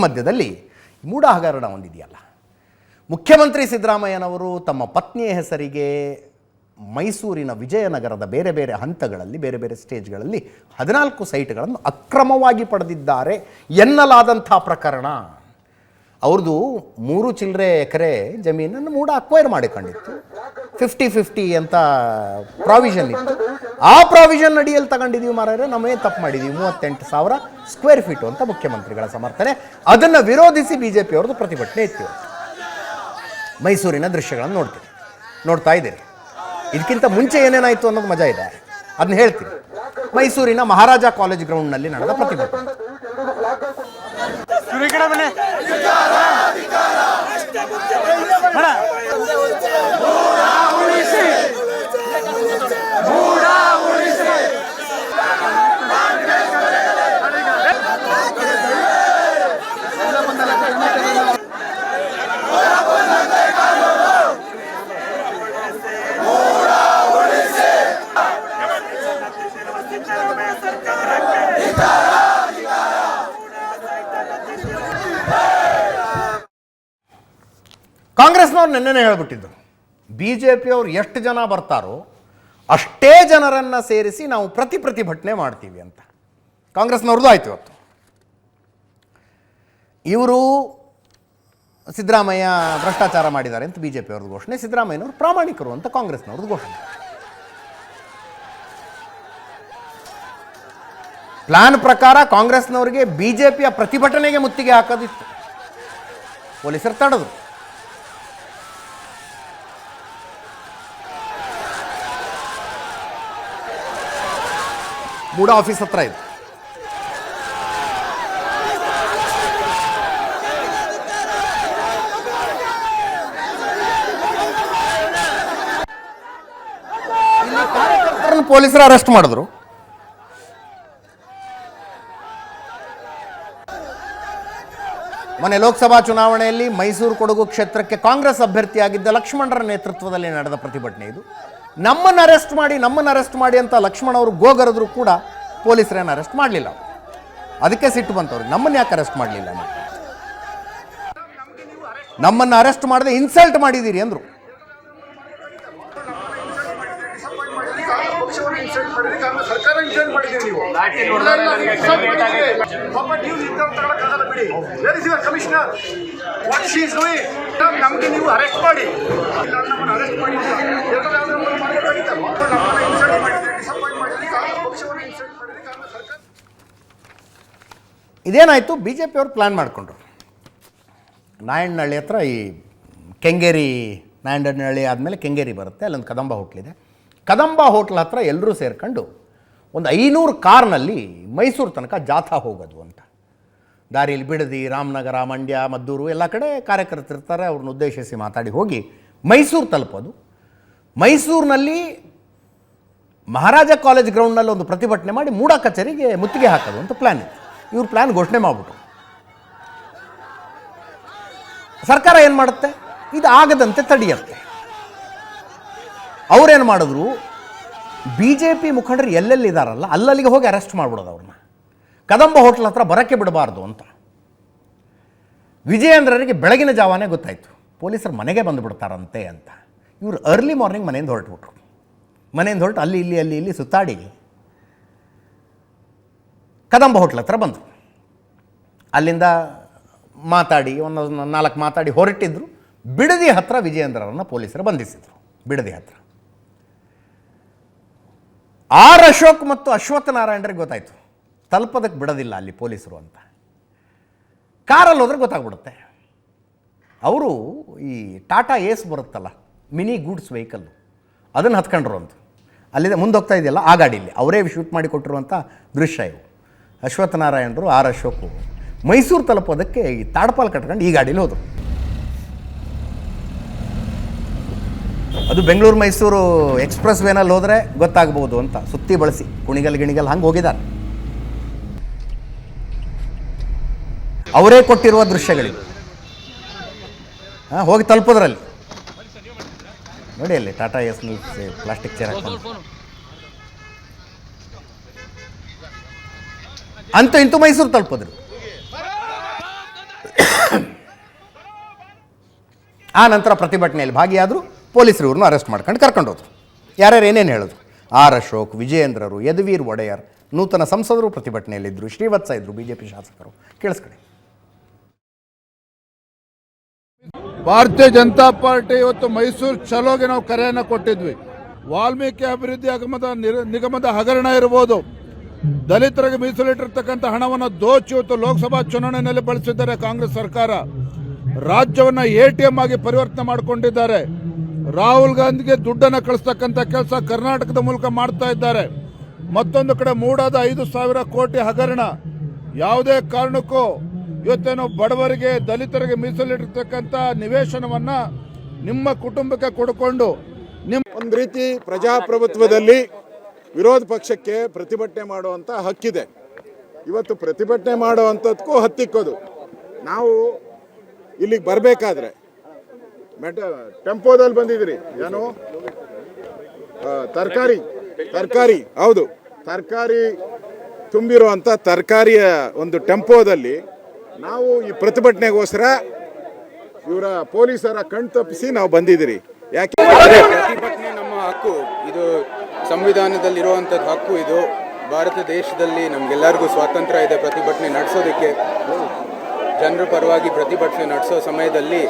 ಮಧ್ಯದಲ್ಲಿ ಮೂಢ ಹಗರಣ ಒಂದಿದೆಯಲ್ಲ, ಮುಖ್ಯಮಂತ್ರಿ ಸಿದ್ದರಾಮಯ್ಯನವರು ತಮ್ಮ ಪತ್ನಿಯ ಹೆಸರಿಗೆ ಮೈಸೂರಿನ ವಿಜಯನಗರದ ಬೇರೆ ಬೇರೆ ಹಂತಗಳಲ್ಲಿ ಬೇರೆ ಬೇರೆ ಸ್ಟೇಜ್ಗಳಲ್ಲಿ 14 ಸೈಟ್ಗಳನ್ನು ಅಕ್ರಮವಾಗಿ ಪಡೆದಿದ್ದಾರೆ ಎನ್ನಲಾದಂಥ ಪ್ರಕರಣ. ಅವ್ರದ್ದು 3 ಚಿಲ್ಲರೆ ಎಕರೆ ಜಮೀನನ್ನು ಮೂಢ ಅಕ್ವೈರ್ ಮಾಡಿಕೊಂಡಿತ್ತು. 50-50 ಅಂತ ಪ್ರಾವಿಷನ್ ಇತ್ತು. ಆ ಪ್ರಾವಿಷನ್ ಅಡಿಯಲ್ಲಿ ತಗೊಂಡಿದ್ದೀವಿ ಮಾರಾಯರೆ, ನಮ್ಮೇ ತಪ್ಪು ಮಾಡಿದ್ದೀವಿ, 38,000 ಸ್ಕ್ವೇರ್ ಫೀಟು ಅಂತ ಮುಖ್ಯಮಂತ್ರಿಗಳ ಸಮರ್ಥನೆ. ಅದನ್ನು ವಿರೋಧಿಸಿ BJP ಅವ್ರದ್ದು ಪ್ರತಿಭಟನೆ ಇತ್ತು. ಮೈಸೂರಿನ ದೃಶ್ಯಗಳನ್ನು ನೋಡ್ತಾ ಇದ್ದೀರಿ. ಇದಕ್ಕಿಂತ ಮುಂಚೆ ಏನೇನಾಯಿತು ಅನ್ನೋದು ಮಜಾ ಇದೆ, ಅದನ್ನ ಹೇಳ್ತೀನಿ. ಮೈಸೂರಿನ ಮಹಾರಾಜ ಕಾಲೇಜ್ ಗ್ರೌಂಡ್ನಲ್ಲಿ ನಡೆದ ಪ್ರತಿಭಟನೆ. ಕಾಂಗ್ರೆಸ್ನವ್ರು ನಿನ್ನೆನೇ ಹೇಳ್ಬಿಟ್ಟಿದ್ರು, BJP ಅವ್ರು ಎಷ್ಟು ಜನ ಬರ್ತಾರೋ ಅಷ್ಟೇ ಜನರನ್ನು ಸೇರಿಸಿ ನಾವು ಪ್ರತಿಭಟನೆ ಮಾಡ್ತೀವಿ ಅಂತ. ಕಾಂಗ್ರೆಸ್ನವ್ರದ್ದು ಆಯ್ತು. ಇವತ್ತು ಇವರು ಸಿದ್ದರಾಮಯ್ಯ ಭ್ರಷ್ಟಾಚಾರ ಮಾಡಿದ್ದಾರೆ ಅಂತ BJP ಅವ್ರದ್ದು ಘೋಷಣೆ, ಸಿದ್ದರಾಮಯ್ಯನವರು ಪ್ರಾಮಾಣಿಕರು ಅಂತ ಕಾಂಗ್ರೆಸ್ನವ್ರದ್ದು ಘೋಷಣೆ. ಪ್ಲಾನ್ ಪ್ರಕಾರ ಕಾಂಗ್ರೆಸ್ನವರಿಗೆ BJPಯ ಪ್ರತಿಭಟನೆಗೆ ಮುತ್ತಿಗೆ ಹಾಕೋದಿತ್ತು. ಪೊಲೀಸರು ತಡೆದ್ರು. ಮೂಡ ಆಫೀಸ್ ಹತ್ರ ಇದೆ. ಪೊಲೀಸರು ಅರೆಸ್ಟ್ ಮಾಡಿದ್ರು. ಮೊನ್ನೆ ಲೋಕಸಭಾ ಚುನಾವಣೆಯಲ್ಲಿ ಮೈಸೂರು ಕೊಡಗು ಕ್ಷೇತ್ರಕ್ಕೆ ಕಾಂಗ್ರೆಸ್ ಅಭ್ಯರ್ಥಿಯಾಗಿದ್ದ ಲಕ್ಷ್ಮಣರ ನೇತೃತ್ವದಲ್ಲಿ ನಡೆದ ಪ್ರತಿಭಟನೆ ಇದು. ನಮ್ಮನ್ನು ಅರೆಸ್ಟ್ ಮಾಡಿ ಅಂತ ಲಕ್ಷ್ಮಣ್ ಅವರು ಗೋಗರೆದ್ರು ಕೂಡ ಪೊಲೀಸರೇನು ಅರೆಸ್ಟ್ ಮಾಡಲಿಲ್ಲ. ಅದಕ್ಕೆ ಸಿಟ್ಟು ಬಂತವ್ರಿಗೆ, ನಮ್ಮನ್ನು ಯಾಕೆ ಅರೆಸ್ಟ್ ಮಾಡಲಿಲ್ಲ, ನಮ್ಮನ್ನು ಅರೆಸ್ಟ್ ಮಾಡದೆ ಇನ್ಸಲ್ಟ್ ಮಾಡಿದ್ದೀರಿ ಅಂದರು. ಇದೇನಾಯಿತು, BJP ಅವರು ಪ್ಲ್ಯಾನ್ ಮಾಡಿಕೊಂಡ್ರು. ನಾಯಣ್ಣಹಳ್ಳಿ ಹತ್ರ ಈ ಕೆಂಗೇರಿ, ನಾಯಣ್ಣಹಳ್ಳಿ ಆದಮೇಲೆ ಕೆಂಗೇರಿ ಬರುತ್ತೆ, ಅಲ್ಲೊಂದು ಕದಂಬ ಹೋಟ್ಲಿದೆ. ಕದಂಬ ಹೋಟ್ಲ್ ಹತ್ರ ಎಲ್ಲರೂ ಸೇರ್ಕೊಂಡು ಒಂದು 500 ಕಾರ್ನಲ್ಲಿ ಮೈಸೂರು ತನಕ ಜಾಥಾ ಹೋಗೋದು ಅಂತ. ದಾರಿಯಲ್ಲಿ ಬಿಡದಿ, ರಾಮನಗರ, ಮಂಡ್ಯ, ಮದ್ದೂರು ಎಲ್ಲ ಕಡೆ ಕಾರ್ಯಕರ್ತರಿರ್ತಾರೆ. ಅವ್ರನ್ನ ಉದ್ದೇಶಿಸಿ ಮಾತಾಡಿ ಹೋಗಿ ಮೈಸೂರು ತಲುಪೋದು. ಮೈಸೂರಿನಲ್ಲಿ ಮಹಾರಾಜ ಕಾಲೇಜ್ ಗ್ರೌಂಡ್ನಲ್ಲಿ ಒಂದು ಪ್ರತಿಭಟನೆ ಮಾಡಿ ಮೂಡ ಕಚೇರಿಗೆ ಮುತ್ತಿಗೆ ಹಾಕೋದು ಅಂತ ಪ್ಲ್ಯಾನ್ ಇತ್ತು. ಇವ್ರು ಪ್ಲ್ಯಾನ್ ಘೋಷಣೆ ಮಾಡಿಬಿಟ್ರು. ಸರ್ಕಾರ ಏನು ಮಾಡುತ್ತೆ, ಇದು ಆಗದಂತೆ ತಡೆಯುತ್ತೆ. ಅವರೇನು ಮಾಡಿದ್ರು, BJP ಮುಖಂಡರು ಎಲ್ಲೆಲ್ಲಿದ್ದಾರಲ್ಲ ಅಲ್ಲಲ್ಲಿಗೆ ಹೋಗಿ ಅರೆಸ್ಟ್ ಮಾಡಿಬಿಡೋದು ಅವ್ರನ್ನ. ಕದಂಬ ಹೋಟ್ಲ್ ಹತ್ರ ಬರೋಕ್ಕೆ ಬಿಡಬಾರ್ದು ಅಂತ. ವಿಜಯೇಂದ್ರರಿಗೆ ಬೆಳಗಿನ ಜಾವನೇ ಗೊತ್ತಾಯಿತು ಪೊಲೀಸರು ಮನೆಗೆ ಬಂದುಬಿಡ್ತಾರಂತೆ ಅಂತ. ಇವರು ಅರ್ಲಿ ಮಾರ್ನಿಂಗ್ ಮನೆಯಿಂದ ಹೊರಟುಬಿಟ್ರು. ಮನೆಯಿಂದ ಹೊರಟು ಅಲ್ಲಿ ಇಲ್ಲಿ ಸುತ್ತಾಡಿ ಕದಂಬ ಹೋಟ್ಲ್ ಹತ್ರ ಬಂದರು. ಅಲ್ಲಿಂದ ಮಾತಾಡಿ ಒಂದು 4 ಮಾತಾಡಿ ಹೊರಟಿದ್ರು. ಬಿಡದಿ ಹತ್ರ ವಿಜಯೇಂದ್ರರನ್ನು ಪೊಲೀಸರು ಬಂಧಿಸಿದರು. ಬಿಡದಿ ಹತ್ರ ಆರ್ ಅಶೋಕ್ ಮತ್ತು ಅಶ್ವತ್ಥ ನಾರಾಯಣರಿಗೆ ಗೊತ್ತಾಯಿತು ತಲುಪೋದಕ್ಕೆ ಬಿಡೋದಿಲ್ಲ ಅಲ್ಲಿ ಪೊಲೀಸರು ಅಂತ. ಕಾರಲ್ಲಿ ಹೋದ್ರೆ ಗೊತ್ತಾಗ್ಬಿಡುತ್ತೆ. ಅವರು ಈ ಟಾಟಾ ಏಸ್ ಬರುತ್ತಲ್ಲ, ಮಿನಿ ಗೂಡ್ಸ್ ವೆಹಿಕಲ್ಲು, ಅದನ್ನು ಹತ್ಕೊಂಡ್ರು ಅಂತ. ಅಲ್ಲಿಂದ ಮುಂದೆ ಹೋಗ್ತಾ ಇದೆಯಲ್ಲ ಆ ಗಾಡೀಲಿ ಅವರೇ ಶೂಟ್ ಮಾಡಿ ಕೊಟ್ಟಿರುವಂಥ ದೃಶ್ಯ ಇವು. ಅಶ್ವತ್ಥ ನಾರಾಯಣರು, ಆರ್ ಅಶೋಕು ಮೈಸೂರು ತಲುಪೋದಕ್ಕೆ ಈ ತಾಡ್ಪಾಲ್ ಕಟ್ಕೊಂಡು ಈ ಗಾಡೀಲಿ ಹೋದರು. ಅದು ಬೆಂಗಳೂರು ಮೈಸೂರು ಎಕ್ಸ್ಪ್ರೆಸ್ ವೇನಲ್ಲಿ ಹೋದರೆ ಗೊತ್ತಾಗ್ಬೋದು ಅಂತ ಸುತ್ತಿ ಬಳಸಿ ಕುಣಿಗಲ್ ಹಂಗೆ ಹೋಗಿದ್ದಾರೆ. ಅವರೇ ಕೊಟ್ಟಿರುವ ದೃಶ್ಯಗಳಿವೆ. ಹೋಗಿ ತಲುಪೋದ್ರಲ್ಲಿ ನೋಡಿ, ಅಲ್ಲಿ ಟಾಟಾ ಎಸ್ನಲ್ಲಿ ಪ್ಲಾಸ್ಟಿಕ್ ಚೇರ್ ಹಾಕೊಂಡು ಅಂತೂ ಇಂತೂ ಮೈಸೂರು ತಲುಪಿದ್ರು. ಆ ನಂತರ ಪ್ರತಿಭಟನೆಯಲ್ಲಿ ಭಾಗಿಯಾದರು. ಪೊಲೀಸರು ಇವ್ರನ್ನ ಅರೆಸ್ಟ್ ಮಾಡ್ಕೊಂಡು ಕರ್ಕೊಂಡು ಹೋದ್ರು. ಯಾರ್ಯಾರು ಏನೇನು ಹೇಳಿದ್ರು? ಆರ್ ಅಶೋಕ್, ವಿಜಯೇಂದ್ರರು, ಯದುವೀರ್ ಒಡೆಯರ್, ನೂತನ ಸಂಸದರು ಪ್ರತಿಭಟನೆಯಲ್ಲಿದ್ದರು, ಶ್ರೀವತ್ಸ ಇದ್ದರು, ಬಿಜೆಪಿ ಶಾಸಕರು. ಕೇಳಿಸ್ಕೊಳ್ಳಿ. ಭಾರತೀಯ ಜನತಾ ಪಾರ್ಟಿ ಇವತ್ತು ಮೈಸೂರು ಚಲೋಗೆ ನಾವು ಕರೆಯನ್ನು ಕೊಟ್ಟಿದ್ವಿ. ವಾಲ್ಮೀಕಿ ಅಭಿವೃದ್ಧಿ ನಿಗಮದ ಹಗರಣ ಇರಬಹುದು, ದಲಿತರಿಗೆ ಮೀಸಲಿಟ್ಟಿರ್ತಕ್ಕಂಥ ಹಣವನ್ನು ದೋಚಿ ಇವತ್ತು ಲೋಕಸಭಾ ಚುನಾವಣೆಯಲ್ಲಿ ಬಳಸಿದ್ದಾರೆ ಕಾಂಗ್ರೆಸ್ ಸರ್ಕಾರ. ರಾಜ್ಯವನ್ನ ATM ಆಗಿ ಪರಿವರ್ತನೆ ಮಾಡಿಕೊಂಡಿದ್ದಾರೆ. ರಾಹುಲ್ ಗಾಂಧಿಗೆ ದುಡ್ಡನ್ನು ಕಳಿಸ್ತಕ್ಕಂಥ ಕೆಲಸ ಕರ್ನಾಟಕದ ಮೂಲಕ ಮಾಡ್ತಾ ಇದ್ದಾರೆ. ಮತ್ತೊಂದು ಕಡೆ ಮೂಡಾದ 5,000 ಕೋಟಿ ಹಗರಣ. ಯಾವುದೇ ಕಾರಣಕ್ಕೂ ಇವತ್ತೇನು ಬಡವರಿಗೆ ದಲಿತರಿಗೆ ಮೀಸಲಿಟ್ಟಿರ್ತಕ್ಕಂಥ ನಿವೇಶನವನ್ನ ನಿಮ್ಮ ಕುಟುಂಬಕ್ಕೆ ಕೊಡಿಕೊಂಡು ಒಂದು ರೀತಿ ಪ್ರಜಾಪ್ರಭುತ್ವದಲ್ಲಿ ವಿರೋಧ ಪಕ್ಷಕ್ಕೆ ಪ್ರತಿಭಟನೆ ಮಾಡುವಂಥ ಹಕ್ಕಿದೆ. ಇವತ್ತು ಪ್ರತಿಭಟನೆ ಮಾಡುವಂಥದ್ದಕ್ಕೂ ಹತ್ತಿಕ್ಕೋದು. ನಾವು ಇಲ್ಲಿಗೆ ಬರಬೇಕಾದ್ರೆ ಟೆಂಪೋದಲ್ಲಿ ಬಂದಿದ್ರಿ. ಏನು ತರಕಾರಿ ಹೌದು, ತರಕಾರಿ ತುಂಬಿರುವಂಥ ತರಕಾರಿಯ ಒಂದು ಟೆಂಪೋದಲ್ಲಿ ನಾವು ಈ ಪ್ರತಿಭಟನೆಗೋಸ್ಕರ ಇವರ ಪೊಲೀಸರ ಕಣ್ ತಪ್ಪಿಸಿ ನಾವು ಬಂದಿದ್ದೀರಿ. ಯಾಕೆ? ಪ್ರತಿಭಟನೆ ನಮ್ಮ ಹಕ್ಕು, ಇದು ಸಂವಿಧಾನದಲ್ಲಿರುವಂಥದ್ದು ಹಕ್ಕು. ಇದು ಭಾರತ ದೇಶದಲ್ಲಿ ನಮಗೆಲ್ಲರಿಗೂ ಸ್ವಾತಂತ್ರ್ಯ ಇದೆ ಪ್ರತಿಭಟನೆ ನಡೆಸೋದಕ್ಕೆ. ಜನರ ಪರವಾಗಿ ಪ್ರತಿಭಟನೆ ನಡೆಸೋ ಸಮಯದಲ್ಲಿ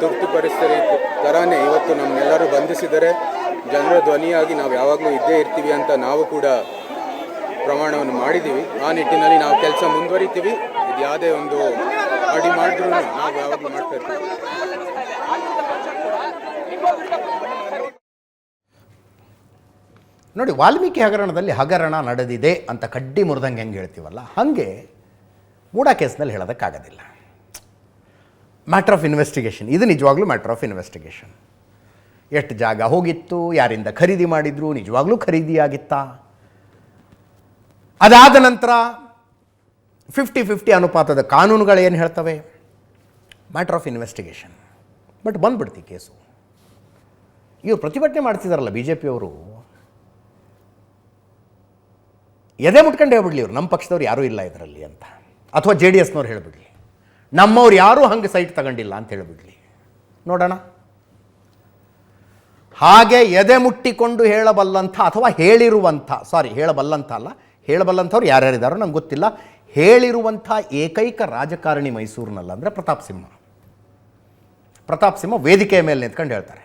ತುರ್ತು ಪರಿಸ್ಥಿತಿ ಥರನೇ ಇವತ್ತು ನಮ್ಮನ್ನೆಲ್ಲರೂ ಬಂಧಿಸಿದರೆ ಜನರ ಧ್ವನಿಯಾಗಿ ನಾವು ಯಾವಾಗಲೂ ಇದ್ದೇ ಇರ್ತೀವಿ ಅಂತ ನಾವು ಕೂಡ ಪ್ರಮಾಣವನ್ನು ಮಾಡಿದ್ದೀವಿ. ಆ ನಿಟ್ಟಿನಲ್ಲಿ ನಾವು ಕೆಲಸ ಮುಂದುವರಿತೀವಿ. ಇದು ಯಾವುದೇ ಒಂದು ಅಡಿ ಮಾಡಿದ್ರೂ ನಾವು ಯಾವಾಗಲೂ ಮಾಡ್ತಾ ಇರ್ತೀವಿ. ನೋಡಿ, ವಾಲ್ಮೀಕಿ ಹಗರಣದಲ್ಲಿ ಹಗರಣ ನಡೆದಿದೆ ಅಂತ ಕಡ್ಡಿ ಮುರಿದಂಗೆ ಹೆಂಗೆ ಹೇಳ್ತೀವಲ್ಲ, ಹಾಗೆ ಮೂಡಾ ಕೇಸ್ನಲ್ಲಿ ಹೇಳೋದಕ್ಕಾಗೋದಿಲ್ಲ. ಮ್ಯಾಟ್ರ್ ಆಫ್ ಇನ್ವೆಸ್ಟಿಗೇಷನ್, ಇದು ನಿಜವಾಗ್ಲೂ ಮ್ಯಾಟ್ರ್ ಆಫ್ ಇನ್ವೆಸ್ಟಿಗೇಷನ್. ಎಷ್ಟು ಜಾಗ ಹೋಗಿತ್ತು, ಯಾರಿಂದ ಖರೀದಿ ಮಾಡಿದ್ರು, ನಿಜವಾಗ್ಲೂ ಖರೀದಿಯಾಗಿತ್ತಾ, ಅದಾದ ನಂತರ 50-50 ಅನುಪಾತದ ಕಾನೂನುಗಳು ಏನು ಹೇಳ್ತವೆ, ಮ್ಯಾಟ್ರ್ ಆಫ್ ಇನ್ವೆಸ್ಟಿಗೇಷನ್. ಬಟ್ ಬಂದ್ಬಿಡ್ತಿ ಕೇಸು. ಇವರು ಪ್ರತಿಭಟನೆ ಮಾಡ್ತಿದಾರಲ್ಲ BJP-ಯವರು, ಎದೆ ಮುಟ್ಕೊಂಡು ಹೇಳ್ಬಿಡ್ಲಿ ಇವರು ನಮ್ಮ ಪಕ್ಷದವ್ರು ಯಾರೂ ಇಲ್ಲ ಇದರಲ್ಲಿ ಅಂತ, ಅಥವಾ JDS-ನವ್ರು ಹೇಳಿಬಿಡ್ಲಿ ನಮ್ಮವ್ರು ಯಾರೂ ಹಂಗೆ ಸೈಟ್ ತಗೊಂಡಿಲ್ಲ ಅಂತ ಹೇಳಿಬಿಡ್ಲಿ, ನೋಡೋಣ. ಹಾಗೆ ಎದೆ ಮುಟ್ಟಿಕೊಂಡು ಹೇಳಬಲ್ಲಂಥ ಅಥವಾ ಹೇಳಬಲ್ಲಂಥ ಅಲ್ಲ, ಹೇಳಬಲ್ಲಂಥವ್ರು ಯಾರ್ಯಾರಿದ್ದಾರೋ ನಮ್ಗೆ ಗೊತ್ತಿಲ್ಲ. ಹೇಳಿರುವಂಥ ಏಕೈಕ ರಾಜಕಾರಣಿ ಮೈಸೂರಿನಲ್ಲ ಅಂದರೆ ಪ್ರತಾಪ್ ಸಿಂಹ ವೇದಿಕೆಯ ಮೇಲೆ ನಿಂತ್ಕೊಂಡು ಹೇಳ್ತಾರೆ,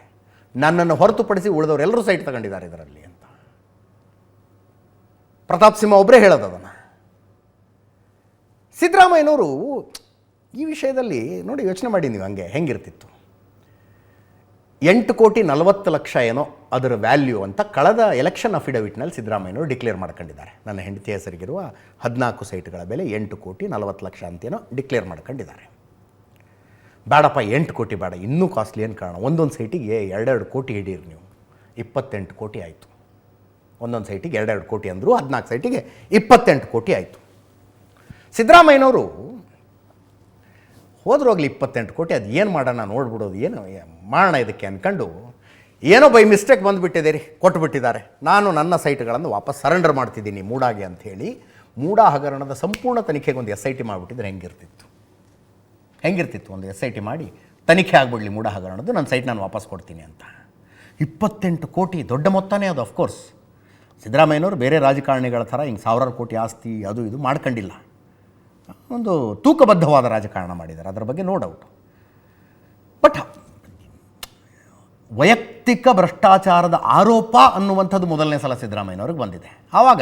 ನನ್ನನ್ನು ಹೊರತುಪಡಿಸಿ ಉಳಿದವರೆಲ್ಲರೂ ಸೈಟ್ ತಗೊಂಡಿದ್ದಾರೆ ಇದರಲ್ಲಿ ಅಂತ. ಪ್ರತಾಪ್ ಸಿಂಹ ಒಬ್ಬರೇ ಹೇಳೋದು ಅದನ್ನು. ಸಿದ್ದರಾಮಯ್ಯನವರು ಈ ವಿಷಯದಲ್ಲಿ ನೋಡಿ ಯೋಚನೆ ಮಾಡಿ ನೀವು, ಹಂಗೆ ಹೆಂಗಿರ್ತಿತ್ತು. 8,40,00,000 ಏನೋ ಅದರ ವ್ಯಾಲ್ಯೂ ಅಂತ ಕಳೆದ ಎಲೆಕ್ಷನ್ ಅಫಿಡವಿಟ್ನಲ್ಲಿ ಸಿದ್ದರಾಮಯ್ಯನವರು ಡಿಕ್ಲೇರ್ ಮಾಡ್ಕೊಂಡಿದ್ದಾರೆ. ನನ್ನ ಹೆಂಡತಿ ಹೆಸರಿಗಿರುವ 14 ಸೈಟ್ಗಳ ಬೆಲೆ 8,40,00,000 ಅಂತೇನೋ ಡಿಕ್ಲೇರ್ ಮಾಡ್ಕೊಂಡಿದ್ದಾರೆ. ಬೇಡಪ್ಪ 8 ಕೋಟಿ ಬೇಡ, ಇನ್ನೂ ಕಾಸ್ಟ್ಲಿ ಏನು ಕಾರಣ, ಒಂದೊಂದು ಸೈಟಿಗೆ 2-2 ಕೋಟಿ ಹಿಡೀರಿ ನೀವು, 28 ಕೋಟಿ ಆಯಿತು. ಒಂದೊಂದು ಸೈಟಿಗೆ 2-2 ಕೋಟಿ ಅಂದರು, 14 ಸೈಟಿಗೆ 28 ಕೋಟಿ ಆಯಿತು. ಸಿದ್ದರಾಮಯ್ಯನವರು ಹೋದ್ರೂ ಹೋಗಲಿ 28 ಕೋಟಿ, ಅದು ಏನು ಮಾಡೋಣ ನೋಡ್ಬಿಡೋದು, ಏನು ಮಾಡೋಣ ಇದಕ್ಕೆ ಅಂದ್ಕೊಂಡು ಏನೋ ಬೈ ಮಿಸ್ಟೇಕ್ ಬಂದುಬಿಟ್ಟಿದೆ ಕೊಟ್ಟುಬಿಟ್ಟಿದ್ದಾರೆ. ನಾನು ನನ್ನ ಸೈಟ್ಗಳನ್ನು ವಾಪಸ್ ಸರೆಂಡರ್ ಮಾಡ್ತಿದ್ದೀನಿ ಮೂಡಾಗೆ ಅಂಥೇಳಿ ಮೂಡಾ ಹಗರಣದ ಸಂಪೂರ್ಣ ತನಿಖೆಗೆ ಒಂದು SIT ಮಾಡಿಬಿಟ್ಟಿದ್ರೆ ಹೆಂಗಿರ್ತಿತ್ತು ಒಂದು SIT ಮಾಡಿ ತನಿಖೆ ಆಗಿಬಿಡಲಿ ಮೂಡಾ ಹಗರಣದ್ದು, ನನ್ನ ಸೈಟ್ ನಾನು ವಾಪಸ್ ಕೊಡ್ತೀನಿ ಅಂತ. 28 ಕೋಟಿ ದೊಡ್ಡ ಮೊತ್ತನೇ ಅದು. ಅಫ್ಕೋರ್ಸ್ ಸಿದ್ದರಾಮಯ್ಯನವರು ಬೇರೆ ರಾಜಕಾರಣಿಗಳ ಥರ ಹಿಂಗೆ 1,000 ಕೋಟಿ ಆಸ್ತಿ ಅದು ಇದು ಮಾಡ್ಕೊಂಡಿಲ್ಲ, ಒಂದು ತೂಕಬದ್ಧವಾದ ರಾಜಕಾರಣ ಮಾಡಿದ್ದಾರೆ, ಅದರ ಬಗ್ಗೆ ನೋ ಡೌಟ್. ಬಟ್ ವೈಯಕ್ತಿಕ ಭ್ರಷ್ಟಾಚಾರದ ಆರೋಪ ಅನ್ನುವಂಥದ್ದು ಮೊದಲನೇ ಸಲ ಸಿದ್ದರಾಮಯ್ಯನವ್ರಿಗೆ ಬಂದಿದೆ. ಆವಾಗ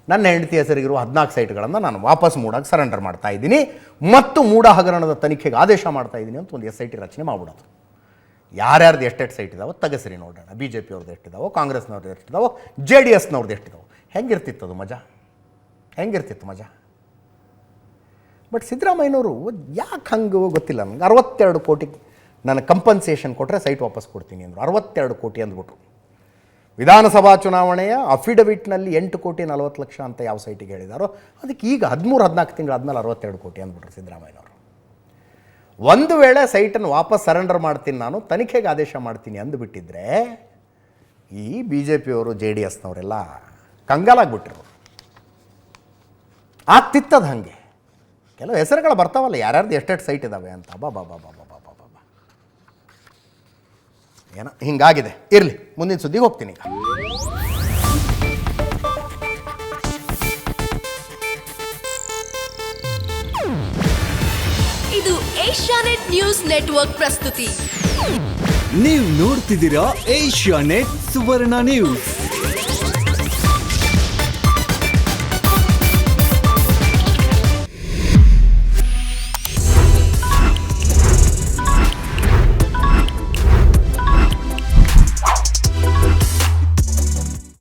ನನ್ನ ಹೆಂಡತಿ ಹೆಸರಿಗಿರುವ 14 ಸೈಟ್ಗಳನ್ನು ನಾನು ವಾಪಸ್ ಮೂಡಾಗಿ ಸರೆಂಡರ್ ಮಾಡ್ತಾ ಇದ್ದೀನಿ ಮತ್ತು ಮೂಡಾ ಹಗರಣದ ತನಿಖೆಗೆ ಆದೇಶ ಮಾಡ್ತಾ ಇದ್ದೀನಿ ಅಂತ ಒಂದು SIT ರಚನೆ ಮಾಡ್ಬಿಡೋದು. ಯಾರ್ಯಾರ್ದು ಎಷ್ಟೆಷ್ಟು ಸೈಟ್ ಇದಾವೋ ತೆಗೆಸ್ರಿ ನೋಡೋಣ, BJP-ಅವ್ರದ್ದು ಎಷ್ಟಿದಾವೋ, ಕಾಂಗ್ರೆಸ್ನವ್ರದ್ದು ಎಷ್ಟಿದಾವೋ, JDS-ನವ್ರದ್ದು ಎಷ್ಟಿದಾವೋ. ಹೆಂಗಿರ್ತಿತ್ತು ಅದು ಮಜಾ, ಹೆಂಗಿರ್ತಿತ್ತು ಮಜಾ. ಬಟ್ ಸಿದ್ದರಾಮಯ್ಯನವರು ಯಾಕೆ ಹಂಗೆ ಗೊತ್ತಿಲ್ಲ ನನಗೆ. 62 ಕೋಟಿ ನಾನು ಕಂಪನ್ಸೇಷನ್ ಕೊಟ್ಟರೆ ಸೈಟ್ ವಾಪಸ್ ಕೊಡ್ತೀನಿ ಅಂದರು. 62 ಕೋಟಿ ಅಂದ್ಬಿಟ್ರು. ವಿಧಾನಸಭಾ ಚುನಾವಣೆಯ ಅಫಿಡವಿಟ್ನಲ್ಲಿ 8,40,00,000 ಅಂತ ಯಾವ ಸೈಟಿಗೆ ಹೇಳಿದಾರೋ ಅದಕ್ಕೆ ಈಗ 13-14 ತಿಂಗಳಾದ್ಮೇಲೆ 62 ಕೋಟಿ ಅಂದ್ಬಿಟ್ರು ಸಿದ್ದರಾಮಯ್ಯನವರು. ಒಂದು ವೇಳೆ ಸೈಟನ್ನು ವಾಪಸ್ ಸರೆಂಡರ್ ಮಾಡ್ತೀನಿ, ನಾನು ತನಿಖೆಗೆ ಆದೇಶ ಮಾಡ್ತೀನಿ ಅಂದುಬಿಟ್ಟಿದ್ರೆ ಈ BJP-ಯವರು JDS-ನವರೆಲ್ಲ ಕಂಗಾಲಾಗ್ಬಿಟ್ರು. ಆಗ್ತಿತ್ತದು ಹಾಗೆ. ಕೆಲವು ಹೆಸರುಗಳು ಬರ್ತಾವಲ್ಲ, ಯಾರ್ಯಾರ್ದು ಎಷ್ಟೆಷ್ಟು ಸೈಟ್ ಇದ್ದಾವೆ ಅಂತ. ಬಾಬಾ ಏನೋ ಹಿಂಗಾಗಿದೆ. ಇರಲಿ, ಮುಂದಿನ ಸುದ್ದಿಗೆ ಹೋಗ್ತೀನಿ ಈಗ. ಇದು ಏಷ್ಯಾನೆಟ್ ನ್ಯೂಸ್ ನೆಟ್ವರ್ಕ್ ಪ್ರಸ್ತುತಿ. ನೀವು ನೋಡ್ತಿದ್ದೀರಾ ಏಷ್ಯಾನೆಟ್ ಸುವರ್ಣ ನ್ಯೂಸ್.